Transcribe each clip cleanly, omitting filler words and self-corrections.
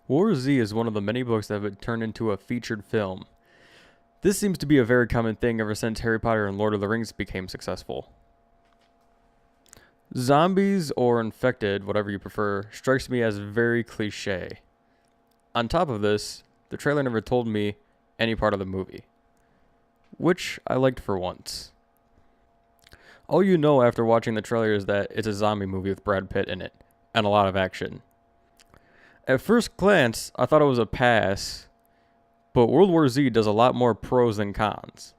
War Z is one of the many books that have been turned into a featured film. This seems to be a very common thing ever since Harry Potter and Lord of the Rings became successful. Zombies or infected, whatever you prefer, strikes me as very cliche. On top of this, the trailer never told me any part of the movie, which I liked for once. All you know after watching the trailer is that it's a zombie movie with Brad Pitt in it, and a lot of action. At first glance, I thought it was a pass, but World War Z does a lot more pros than cons.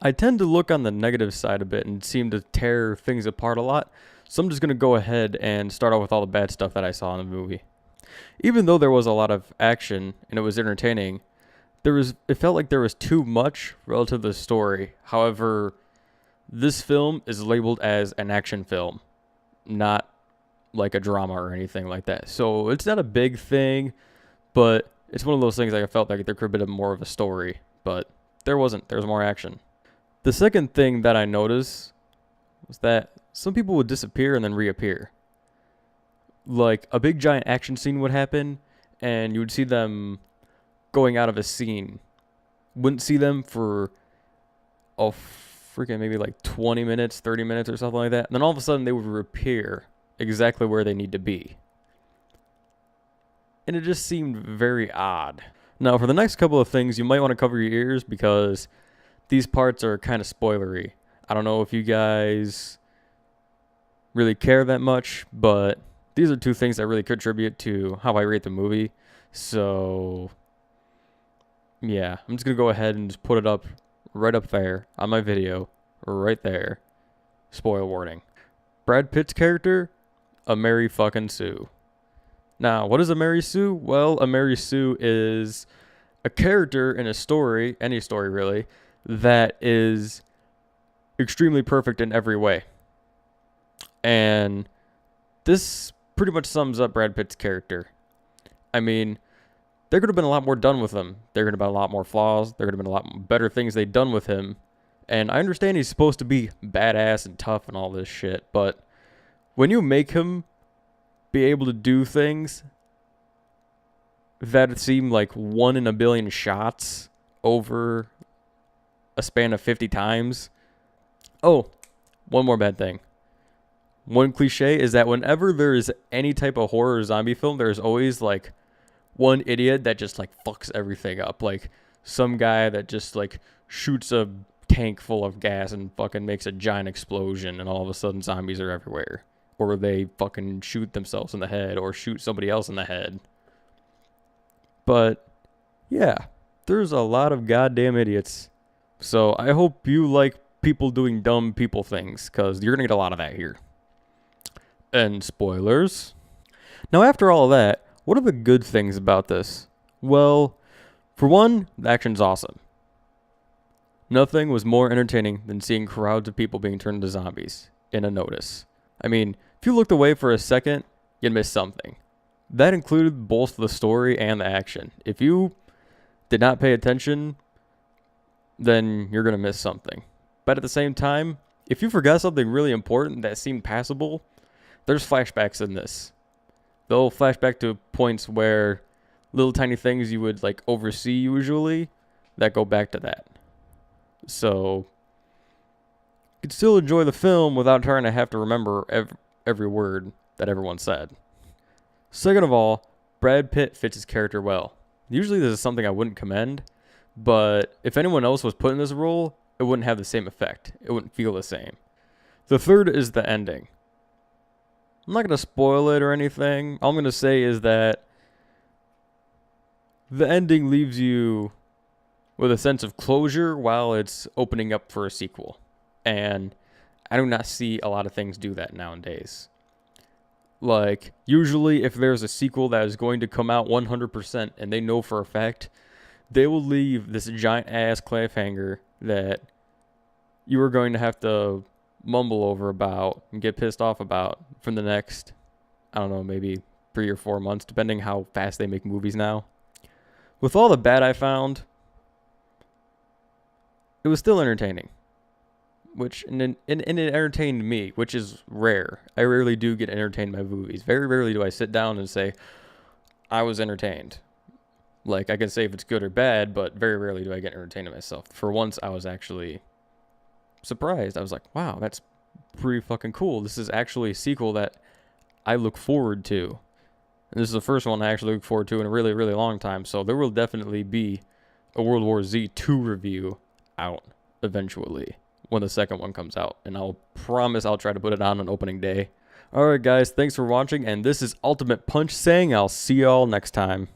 I tend to look on the negative side a bit and seem to tear things apart a lot, so I'm just going to go ahead and start out with all the bad stuff that I saw in the movie. Even though there was a lot of action and it was entertaining, it felt like there was too much relative to the story. However, this film is labeled as an action film, not like a drama or anything like that. So it's not a big thing, but it's one of those things like I felt like there could have been more of a story, but there wasn't. There was more action. The second thing that I noticed was that some people would disappear and then reappear. Like a big giant action scene would happen, and you would see them going out of a scene. Wouldn't see them for freaking maybe like 20 minutes, 30 minutes or something like that. And then all of a sudden they would reappear exactly where they need to be. And it just seemed very odd. Now, for the next couple of things, you might want to cover your ears because these parts are kind of spoilery. I don't know if you guys really care that much, but these are two things that really contribute to how I rate the movie. So, yeah, I'm just going to go ahead and just put it up right up there on my video, right there. Spoiler warning. Brad Pitt's character, a Mary fucking Sue. Now, what is a Mary Sue? Well, a Mary Sue is a character in a story, any story really, that is extremely perfect in every way. And this pretty much sums up Brad Pitt's character. I mean, there could have been a lot more done with him. There could have been a lot more flaws. There could have been a lot better things they'd done with him. And I understand he's supposed to be badass and tough and all this shit, but when you make him be able to do things that seem like 1 in a billion shots over a span of 50 times. Oh, one more bad thing. One cliche is that whenever there is any type of horror or zombie film, there's always like one idiot that just like fucks everything up. Like some guy that just like shoots a tank full of gas and fucking makes a giant explosion and all of a sudden zombies are everywhere. Or they fucking shoot themselves in the head or shoot somebody else in the head. But yeah, there's a lot of goddamn idiots. So I hope you like people doing dumb people things, because you're going to get a lot of that here. And spoilers. Now after all of that, what are the good things about this? Well, for one, the action's awesome. Nothing was more entertaining than seeing crowds of people being turned into zombies in a notice. I mean, if you looked away for a second, you'd miss something. That included both the story and the action. If you did not pay attention, then you're going to miss something. But at the same time, if you forgot something really important that seemed passable, there's flashbacks in this. They'll flash back to points where little tiny things you would like oversee usually that go back to that. So you can still enjoy the film without trying to have to remember every word that everyone said. Second of all, Brad Pitt fits his character well. Usually this is something I wouldn't commend, but if anyone else was put in this role, it wouldn't have the same effect. It wouldn't feel the same. The third is the ending. I'm not going to spoil it or anything. All I'm going to say is that the ending leaves you with a sense of closure while it's opening up for a sequel. And I do not see a lot of things do that nowadays. Like, usually if there's a sequel that is going to come out 100% and they know for a fact, they will leave this giant ass cliffhanger that you are going to have to mumble over about and get pissed off about for the next, I don't know, maybe 3 or 4 months, depending how fast they make movies now. With all the bad I found, it was still entertaining. And it entertained me, which is rare. I rarely do get entertained by movies. Very rarely do I sit down and say, I was entertained. Like, I can say if it's good or bad, but very rarely do I get entertained myself. For once, I was actually surprised. I was like, wow, that's pretty fucking cool. This is actually a sequel that I look forward to. And this is the first one I actually look forward to in a really, really long time. So there will definitely be a World War Z 2 review out eventually when the second one comes out. And I'll promise I'll try to put it on opening day. Alright guys, thanks for watching. And this is Ultimate Punch saying I'll see y'all next time.